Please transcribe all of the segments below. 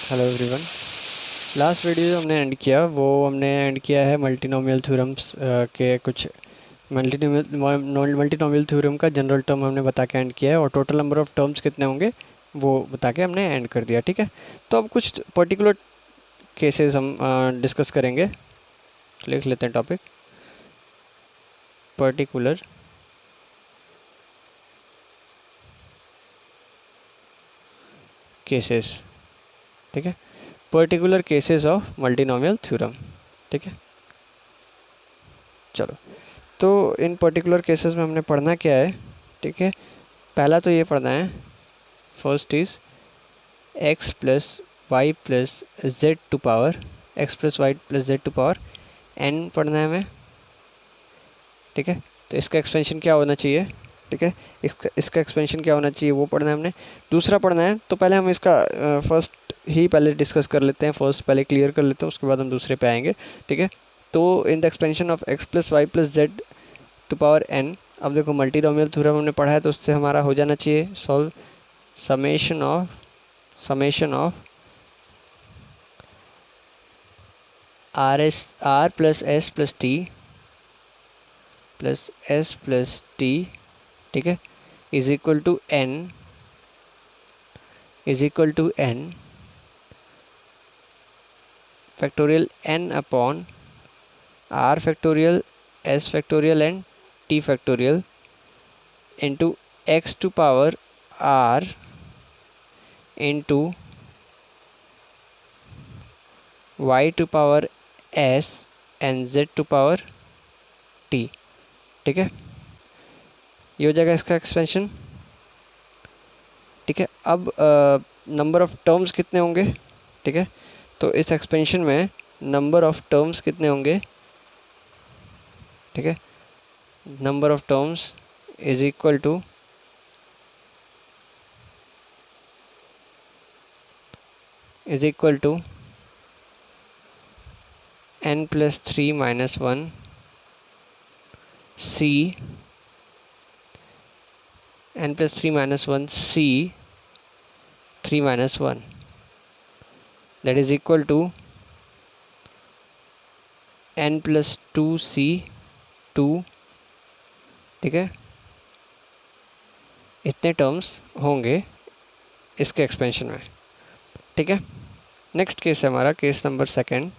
Hello everyone. Last video जो हमने and किया वो हमने एंड किया है मल्टीनोमियल थ्योरम्स के कुछ मल्टीनोमियल थ्योरम का जनरल टर्म हमने बता के एंड किया है और टोटल नंबर ऑफ टर्म्स कितने होंगे वो बता के हमने एंड कर दिया। ठीक है, तो अब कुछ पर्टिकुलर केसेस हम डिस्कस करेंगे। लिख लेते हैं टॉपिक, पर्टिकुलर केसेस। ठीक है, particular cases of multinomial theorem. ठीक है, चलो तो इन पर्टिकुलर केसेस में हमने पढ़ना क्या है। ठीक है, पहला तो ये पढ़ना है, first is x plus y plus z to power x plus y plus z to power n पढ़ना है हमें। ठीक है, तो इसका एक्सपेंशन क्या होना चाहिए। ठीक है, इसका एक्सपेंशन क्या होना चाहिए वो पढ़ना है हमने। दूसरा पढ़ना है, तो पहले हम इसका फर्स्ट ही पहले डिस्कस कर लेते हैं, फर्स्ट पहले क्लियर कर लेते हैं, उसके बाद हम दूसरे पे आएंगे। ठीक है, तो in the expansion of x plus y plus z to power n, अब देखो मल्टीनोमियल थ्योरम हमने पढ़ा है तो उससे हमारा हो जाना चाहिए solve summation of r plus s plus t plus s plus t, ठीक है, is equal to n factorial n upon r factorial s factorial and t factorial into x to power r into y to power s and z to power t। ठीक है, ये हो जाएगा इसका expansion. ठीक है, अब नंबर ऑफ टर्म्स कितने होंगे। ठीक है, तो इस एक्सपेंशन में नंबर ऑफ टर्म्स कितने होंगे। ठीक है, number of terms is equal to n plus 3 minus 1 c n plus 3 minus 1 c 3 minus 1 that is equal to n plus 2 c 2। ठीक है, इतने टर्म्स होंगे इसके एक्सपेंशन में। ठीक है, नेक्स्ट केस है हमारा case number second.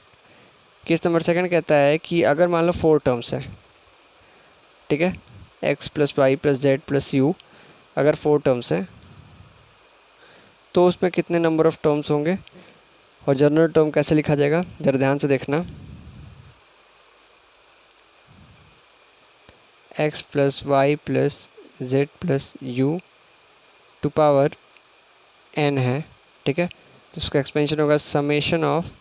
Case number second कहता है कि अगर मान लो 4 टर्म्स है। ठीक है, x plus y plus z plus u, अगर 4 टर्म्स है तो उसमें कितने नंबर ऑफ टर्म्स होंगे और जनरल टर्म कैसे लिखा जाएगा जरा ध्यान से देखना। X plus y plus z plus u to power n है। ठीक है, तो उसका एक्सपेंशन होगा summation of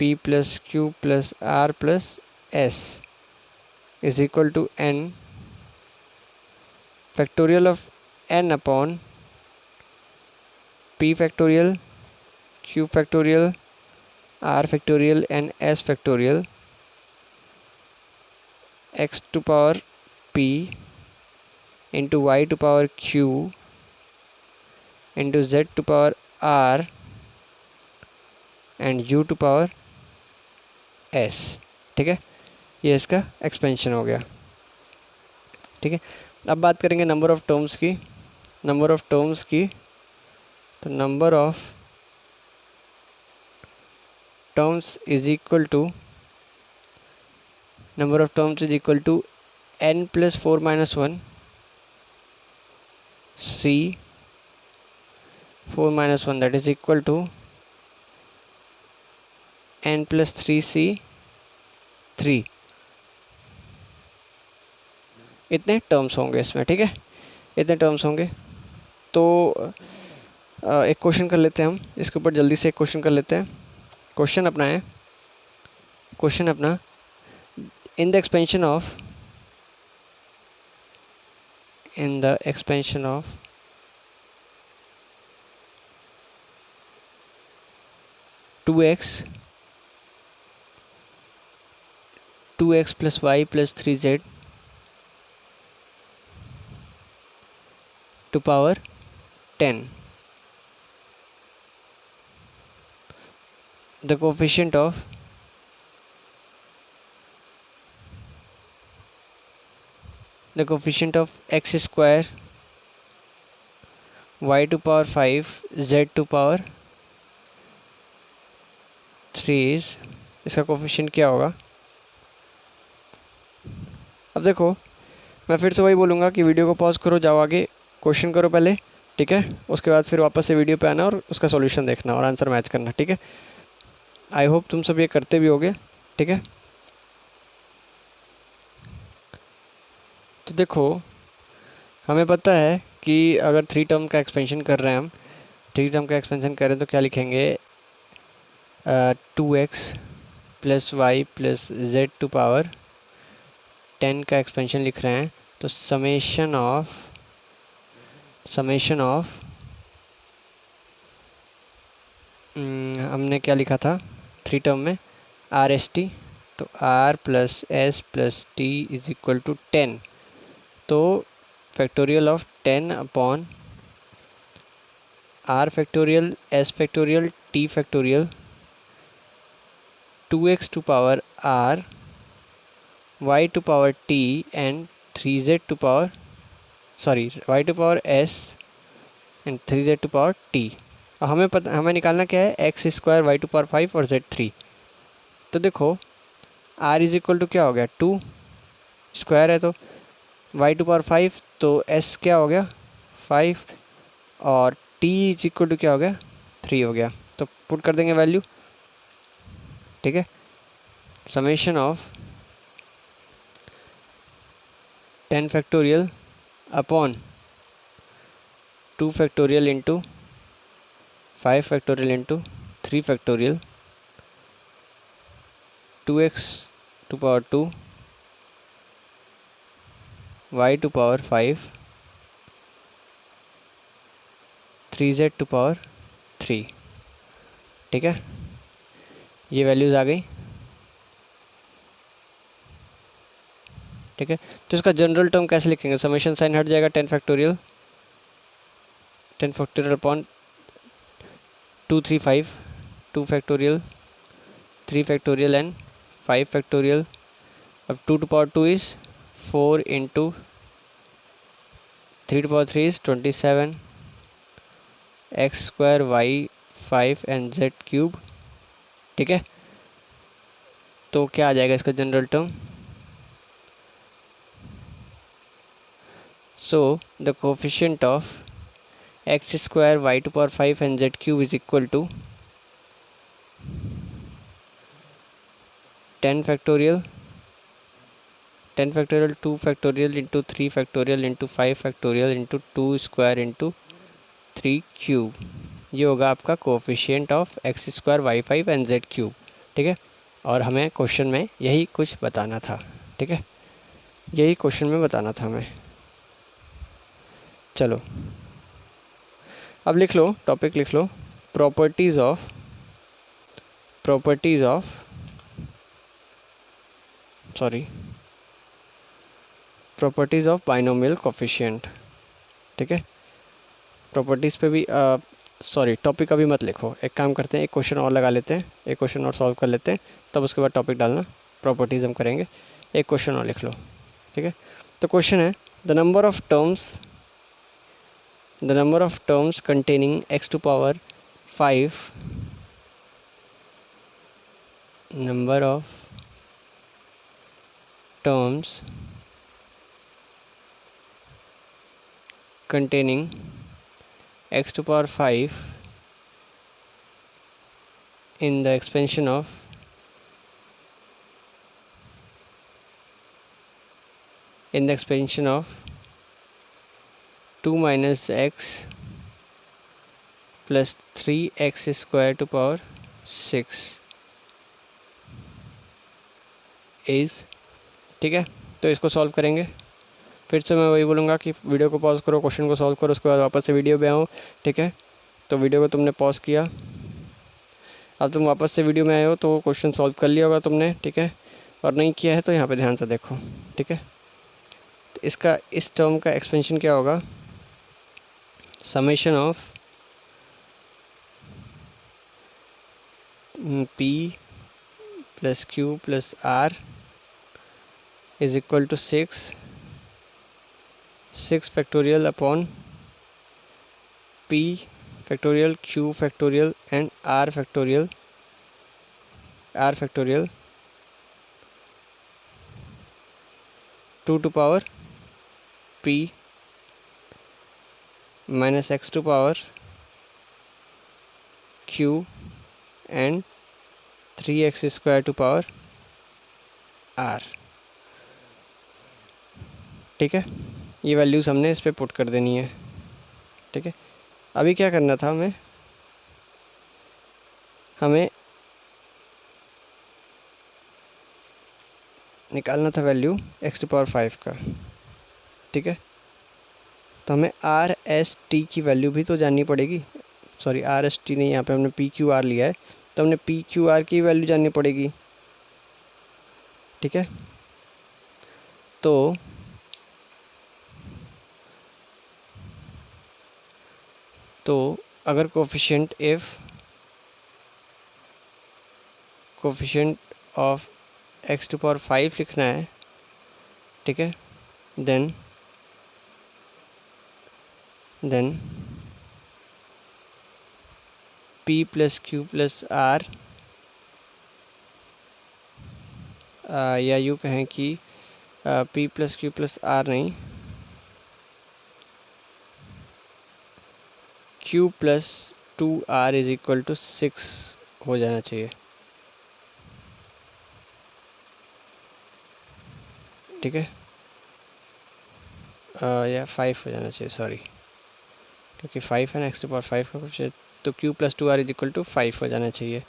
p plus q plus r plus s is equal to n factorial of n upon p factorial q factorial r factorial and s factorial x to power p into y to power q into z to power r and u to power s. ठीक है, ये इसका expansion हो गया। ठीक है, अब बात करेंगे नंबर ऑफ टर्म्स की। तो number of terms is equal to n plus 4 minus 1 c 4 minus 1 that is equal to n plus 3 c 3। इतने टर्म्स होंगे इसमें। ठीक है, इतने टर्म्स होंगे। तो एक क्वेश्चन कर लेते हैं हम इसके ऊपर, जल्दी से एक क्वेश्चन कर लेते हैं। क्वेश्चन अपना in the expansion of 2x plus y plus 3z to power 10 the coefficient of x square y to power 5 z to power 3 is, इसका कोफिशिएंट क्या होगा। अब देखो मैं फिर से वही बोलूँगा कि वीडियो को पॉज करो, जाओ आगे क्वेश्चन करो पहले, ठीक है, उसके बाद फिर वापस से वीडियो पे आना और उसका सॉल्यूशन देखना और आंसर मैच करना, ठीक है। आई होप तुम सब ये करते भी होगे, ठीक है। तो देखो हमें पता है कि अगर 3 टर्म का एक्सपेंशन कर रहे हैं हम, 3 टर्म का एक्सपेंशन करें तो क्या लिखेंगे, 2x plus y plus z to power 10 का एक्सपेंशन लिख रहे हैं, तो समेशन ऑफ हमने क्या लिखा था 3 टर्म में, आर एस टी, तो r plus s plus t is equal to 10, तो factorial of 10 upon r factorial s factorial t factorial 2x to power आर y to power t and 3z to power y to power s and 3z to power t। और हमें निकालना क्या है, x square y to power 5 और z 3। तो देखो r is equal to क्या हो गया, 2 स्क्वायर है तो y टू पावर 5, तो s क्या हो गया 5 और t इज इक्वल टू क्या हो गया 3 हो गया। तो पुट कर देंगे वैल्यू, ठीक है। Summation of 10 factorial upon 2 factorial into 5 factorial into 3 factorial 2x to power 2 y to power 5 3z to power 3, ठीक है। ये वैल्यूज़ आ गई, ठीक है। तो इसका जनरल टर्म कैसे लिखेंगे, समेशन साइन हट जाएगा, 10 factorial upon 2 3 5 2 factorial 3 factorial and 5 factorial. अब 2 to power 2 is 4 into 3 to power 3 is 27 x square y 5 and z cube, ठीक है। तो क्या आ जाएगा इसका general term, so the coefficient of x square y to power 5 and z cube is equal to 10 factorial 2 factorial into 3 factorial into 5 factorial into 2 square into 3 cube। ये होगा आपका coefficient of x square y 5 and z cube, ठीक है। और हमें question में यही कुछ बताना था, ठीक है, यही क्वेश्चन में बताना था हमें। चलो अब लिख लो, टॉपिक लिख लो, प्रॉपर्टीज़ ऑफ बाइनोमियल कोफिशिएंट, ठीक है। प्रॉपर्टीज़ पे भी टॉपिक अभी मत लिखो, एक काम करते हैं, एक क्वेश्चन और लगा लेते हैं, एक क्वेश्चन और सॉल्व कर लेते हैं, तब उसके बाद टॉपिक डालना, प्रॉपर्टीज़ हम करेंगे। एक क्वेश्चन और लिख लो, ठीक है। तो क्वेश्चन है the number of terms containing x to power 5 number of terms containing x to power 5 in the expansion of 2 minus x plus 3x square to power 6 is, ठीक है। तो इसको सॉल्व करेंगे, फिर से मैं वही बोलूँगा कि वीडियो को पॉज करो, क्वेश्चन को सॉल्व करो, उसके बाद वापस से वीडियो पे आओ, ठीक है। तो वीडियो को तुमने पॉज किया, अब तुम वापस से वीडियो में आए हो तो क्वेश्चन सॉल्व कर लिया होगा तुमने, ठीक है। और नहीं किया है तो यहाँ पे ध्यान से देखो, ठीक है। तो इसका इस टर्म का एक्सपेंशन क्या होगा, summation of p plus q plus r is equal to 6 factorial upon p factorial q factorial and r factorial 2 to power p minus x to power q and 3x square to power r। ठीक है, ये values हमने इस पे put कर देनी है। ठीक है, अभी क्या करना था हमें निकालना था वैल्यू x टू पावर 5 का। ठीक है, तो हमें आर एस टी की वैल्यू भी तो जाननी पड़ेगी। सॉरी, आर एस टी नहीं, यहाँ पे हमने पी क्यू आर लिया है, तो हमने पी क्यू आर की वैल्यू जाननी पड़ेगी। ठीक है, तो अगर coefficient of x to power 5 लिखना है, ठीक है, then p plus q plus r, या यूँ कहें कि p plus q plus r नहीं, q plus 2r is equal to 6 हो जाना चाहिए। ठीक है, या 5 हो जाना चाहिए, सॉरी, क्योंकि 5 है ना, x टू पावर 5 का कुछ, तो q plus 2r is equal to 5 हो जाना चाहिए।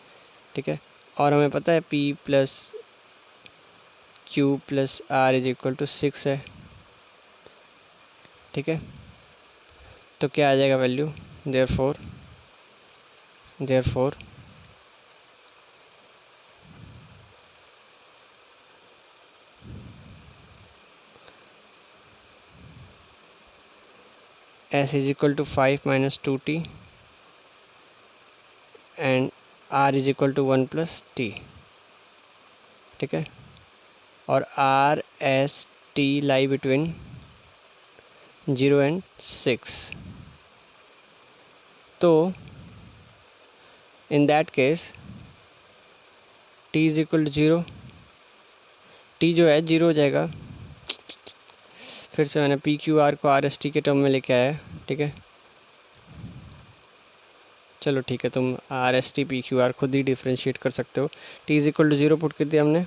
ठीक है, और हमें पता है p plus q plus r is equal to 6 है। ठीक है, तो क्या आ जाएगा value, therefore s is equal to 5 minus 2t and r is equal to 1 plus t। ठीक है, और r s t lie between 0 and 6, तो in that case t is equal to 0, t जो है 0 हो जाएगा। फिर से मैंने पी क्यू आर को आर एस टी के टर्म में लेके आया। ठीक है, चलो ठीक है, तुम R S T P Q R खुद ही डिफ्रेंशिएट कर सकते हो। T is equal to 0 put कर दिया हमने,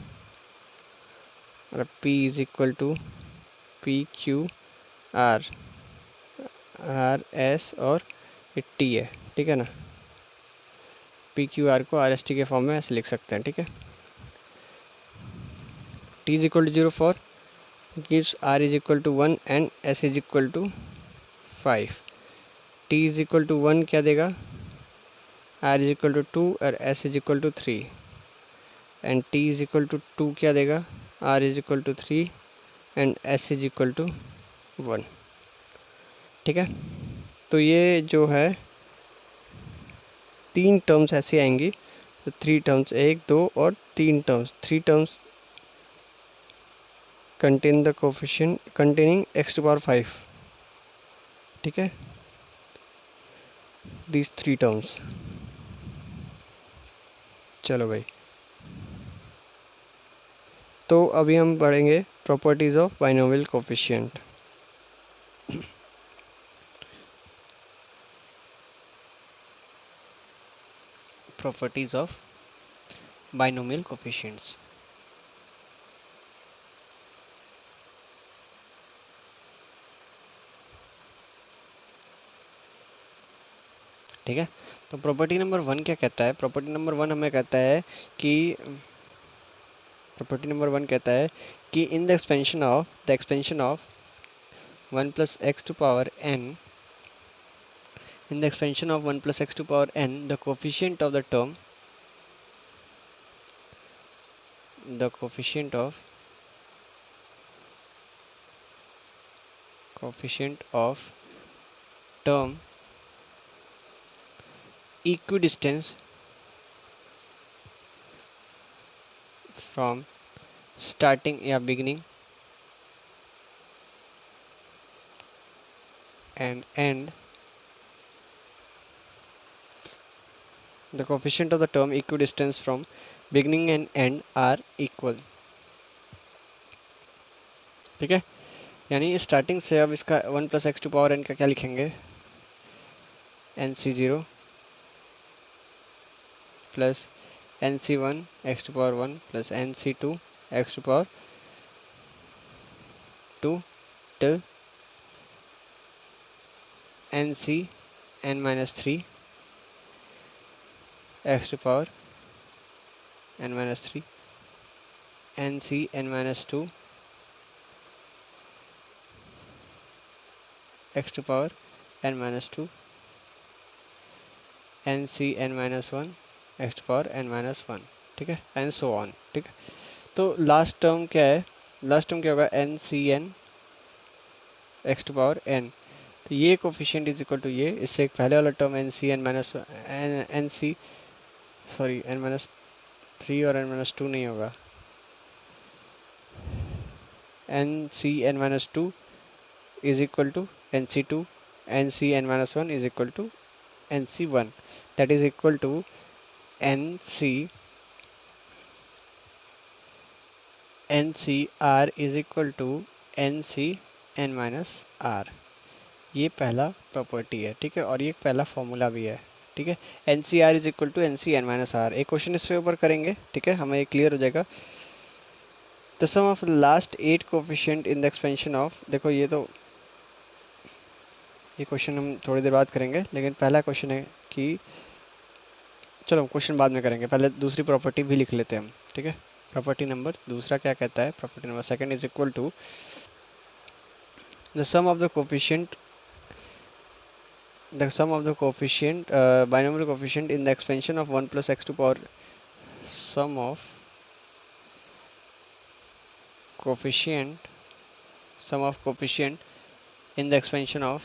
और P is equal to P Q R S और टी है। ठीक है ना, पी क्यू आर को आर एस टी के फॉर्म में ऐसे लिख सकते हैं। ठीक है, T is equal to 0 for gives r is equal to 1 and s is equal to 5। t is equal to 1 क्या देगा, r is equal to 2 और s is equal to 3, and t is equal to 2 क्या देगा, r is equal to 3 and s is equal to 1। ठीक है, तो ये जो है 3 टर्म्स ऐसे आएंगी, तो 3 टर्म्स, 1 2 और 3 terms, 3 terms contain the coefficient containing x to power 5। ठीक है, these 3 terms। चलो भाई, तो अभी हम पढ़ेंगे properties of binomial coefficient. Properties of binomial coefficients. ठीक है, तो प्रॉपर्टी नंबर 1 क्या कहता है, प्रॉपर्टी नंबर 1 हमें कहता है कि in the expansion of 1 plus X to power n, in the expansion of 1 plus X to power n, the coefficient of the term, the coefficient of term equidistance from starting या beginning and end, the coefficient of the term equidistance from beginning and end are equal. ठीक है, यानी starting से अब इसका 1 plus X to power N का क्या लिखेंगे, N C zero plus N C one X to power 1 plus N C two X to power 2 till N C N minus 3 X to power N minus 3 N C N minus 2 X to power N minus 2 N C N minus 1 X to power N minus 1, ठीक है, and so on. ठीक है, तो last term क्या है, last term क्या होगा, N C N X to power N. तो ये कोफिशिएंट इज इक्वल टू ये, इससे एक पहले वाला term N C N minus N C sorry N minus 3 और एन माइनस 2 नहीं होगा, N C N minus 2 is equal to N C 2, N C N minus 1 is equal to N C 1, that is equal to N C R is equal to N C N minus R. ये पहला property है, ठीक है, और ये पहला formula भी है. ठीक है, N C R is equal to N C N minus R. एक क्वेश्चन इस पे ऊपर करेंगे, ठीक है, हमें क्लियर हो जाएगा. The sum of last 8 coefficient in the expansion of, देखो ये क्वेश्चन हम थोड़ी देर बाद करेंगे, लेकिन पहला क्वेश्चन है कि चलो क्वेश्चन बाद में करेंगे, पहले दूसरी प्रॉपर्टी भी लिख लेते हैं हम. ठीक है, प्रॉपर्टी नंबर दूसरा क्या कहता है, property number second is equal to the sum of the coefficient binomial coefficient in the expansion of 1 plus x to power sum of coefficient in the expansion of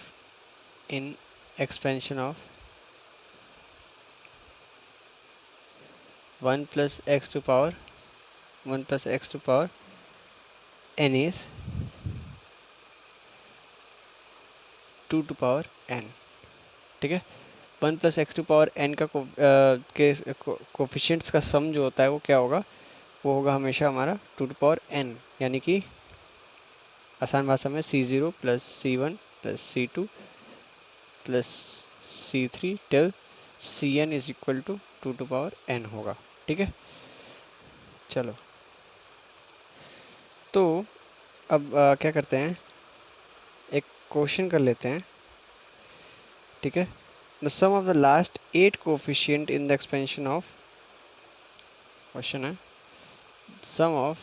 1 plus x to power n is 2 to power n. ठीक है, 1 plus X to power N का coefficients का sum जो होता है वो क्या होगा, वो होगा हमेशा हमारा 2 टू पावर एन, यानी कि आसान भाषा में C0 plus C1 plus C2 plus C3 till Cn is equal to 2 to power n होगा. ठीक है, चलो तो अब क्या करते हैं, एक क्वेश्चन कर लेते हैं. ठीक है, the sum of the last 8 coefficient in the expansion of, question है sum of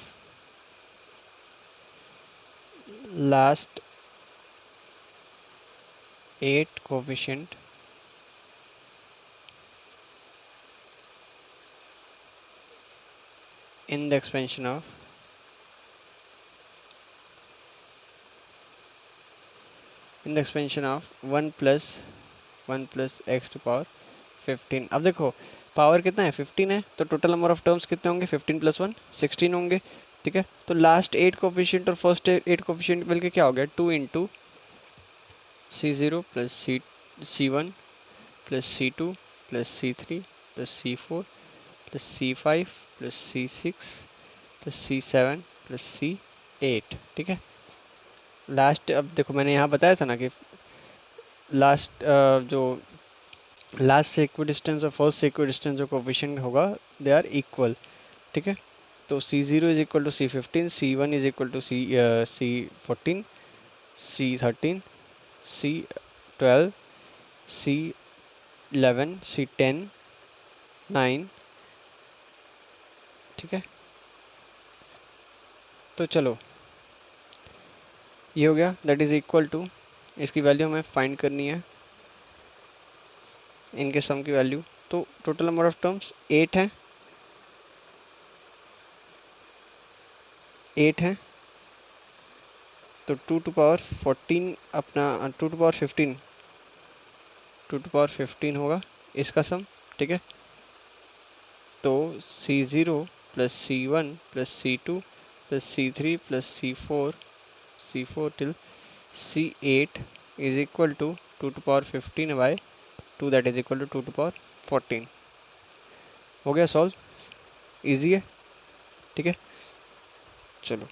last 8 coefficient in the expansion of 1 plus x to power 15. अब देखो पावर कितना है, 15 है, तो टोटल नंबर ऑफ टर्म्स कितने होंगे, 15 प्लस 1 16 होंगे. ठीक है, तो लास्ट 8 कोफिशिएंट और फर्स्ट 8 कोफिशिएंट मिलके क्या हो गया, 2 into C0 plus C1 plus C2 plus C3 plus C4 plus C5 plus C6 plus C7 plus C8. ठीक है, लास्ट अब देखो मैंने यहाँ बताया था ना कि लास्ट जो लास्ट से इक्विडिस्टेंस और फर्स्ट से इक्विडिस्टेंस जो कोफिशिएंट होगा दे आर इक्वल. ठीक है, तो C0 is equal to C15, C1 is equal to C14, C13, C12, C11, C10, 9. ठीक है, तो चलो ये हो गया, दैट इज इक्वल टू, इसकी वैल्यू हमें फाइंड करनी है, इनके सम की वैल्यू. तो टोटल नंबर ऑफ टर्म्स 8 हैं, तो 2 टू पावर 14 अपना 2 टू पावर 15 होगा इसका सम. ठीक है, तो C0 plus C1 plus C2 plus C3 plus C4 till C8 is equal to 2 to the power 15 by 2 that is equal to 2 to the power 14। हो गया सॉल्व, इजी है, ठीक है। चलो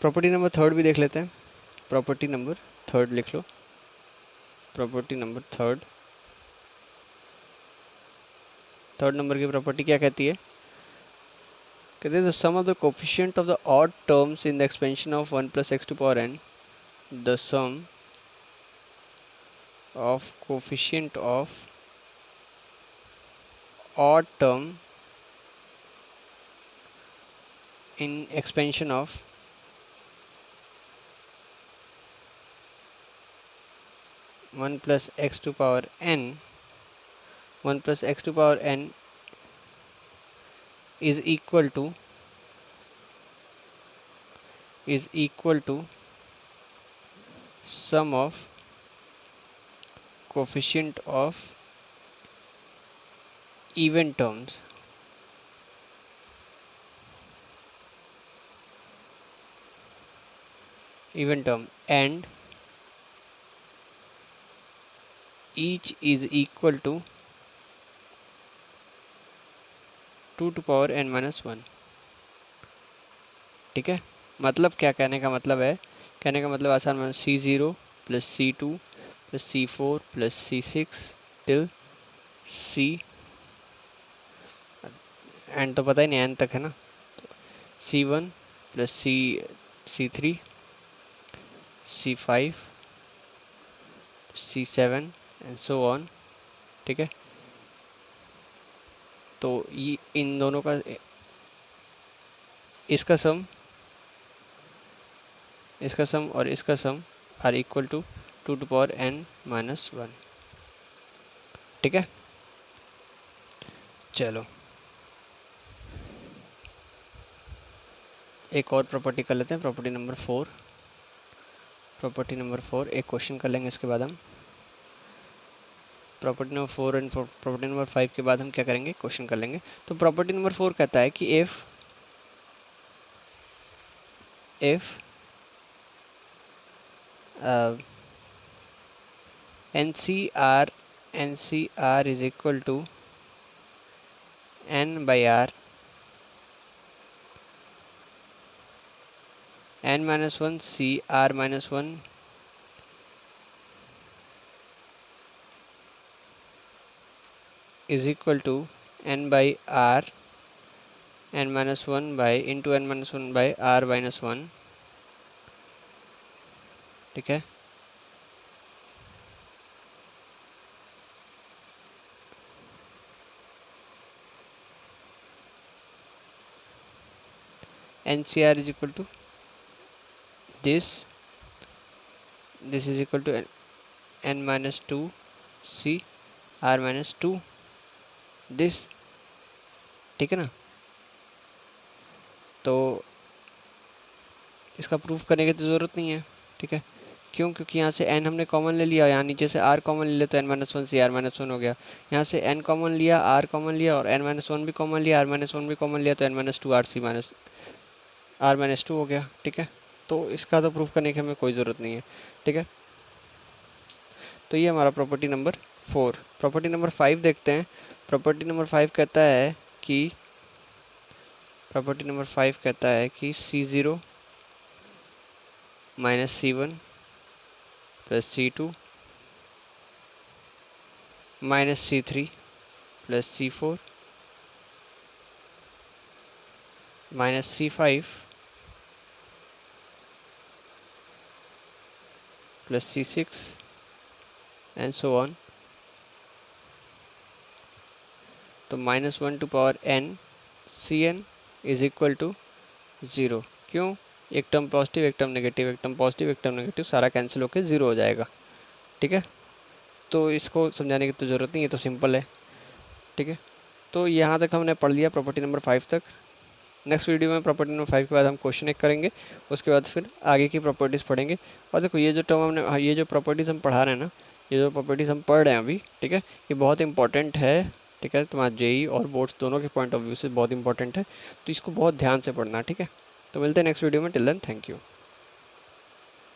प्रॉपर्टी नंबर थर्ड भी देख लेते हैं। प्रॉपर्टी नंबर थर्ड लिख लो। प्रॉपर्टी नंबर थर्ड नंबर की प्रॉपर्टी क्या कहती है? कहते हैं the sum of the coefficient of the odd terms in the expansion of 1 + x to the power n, the sum of coefficient of odd term in expansion of 1 + x to the power n, 1 + x to the power n is equal to sum of coefficient of even terms and each is equal to 2 to the power n - 1। ठीक है, मतलब क्या कहने का मतलब है? कहने का मतलब आसान में C0 + C2 + C4 + C6 till C and तो पता ही नहीं, एन तक है ना, C1 + C3 C5 C7 and so on. ठीक है, तो ये इन दोनों का इसका सम और इसका sum are equal to 2 to the power n - 1। ठीक है, चलो एक और प्रॉपर्टी कर लेते हैं। प्रॉपर्टी नंबर 4 एक क्वेश्चन कर लेंगे, इसके बाद हम property number 4 and property number 5 के बाद हम क्या करेंगे, क्वेश्चन कर लेंगे। तो प्रॉपर्टी नंबर 4 कहता है कि if NCR is equal to n by r, n - 1 CR - 1 is equal to n by r, n - 1 by into n - 1 by r - 1। ठीक है, NCR is equal to this is equal to n - 2 CR - 2 this। ठीक है ना, तो इसका proof करने की तो ज़रूरत नहीं है। ठीक है, क्यों? क्योंकि यहाँ से n हमने कॉमन ले लिया, यहाँ नीचे से r कॉमन ले लिया तो n - 1 CR - 1 हो गया। यहाँ से n कॉमन लिया, r कॉमन लिया और n - 1 भी कॉमन लिया, r - 1 भी कॉमन लिया तो n - 2 R - 2 हो गया। ठीक है, तो इसका तो प्रूफ करने की हमें कोई ज़रूरत नहीं है। ठीक है, तो ये हमारा प्रॉपर्टी नंबर 4। प्रॉपर्टी नंबर 5 देखते हैं। प्रॉपर्टी नंबर 5 कहता है कि C0 - C1 + C2 - C3 + C4 - C5 + C6 and so on। तो -1 to the power n Cn is equal to 0। क्यों? एक टर्म पॉजिटिव, एक टर्म नेगेटिव, एक टर्म पॉजिटिव, एक टर्म नेगेटिव, सारा कैंसिल होकर 0 हो जाएगा। ठीक है, तो इसको समझाने की तो ज़रूरत नहीं है, तो सिंपल है। ठीक है, तो यहाँ तक हमने पढ़ लिया प्रॉपर्टी नंबर 5 तक। नेक्स्ट वीडियो में प्रॉपर्टी नंबर 5 के बाद हम क्वेश्चन एक करेंगे, उसके बाद फिर आगे की प्रॉपर्टीज़ पढ़ेंगे। और देखो ये जो टर्म हमने, ये जो प्रॉपर्टीज़ हम पढ़ा रहे हैं ना, ये जो प्रॉपर्टीज़ हम पढ़ रहे हैं अभी, ठीक है, ये बहुत इंपॉर्टेंट है ठीक है। तुम्हारा जेई और बोर्ड्स दोनों के पॉइंट ऑफ व्यू से बहुत इंपॉर्टेंट है, तो इसको बहुत ध्यान से पढ़ना, ठीक है। तो मिलते हैं नेक्स्ट वीडियो में, टिल देन थैंक यू।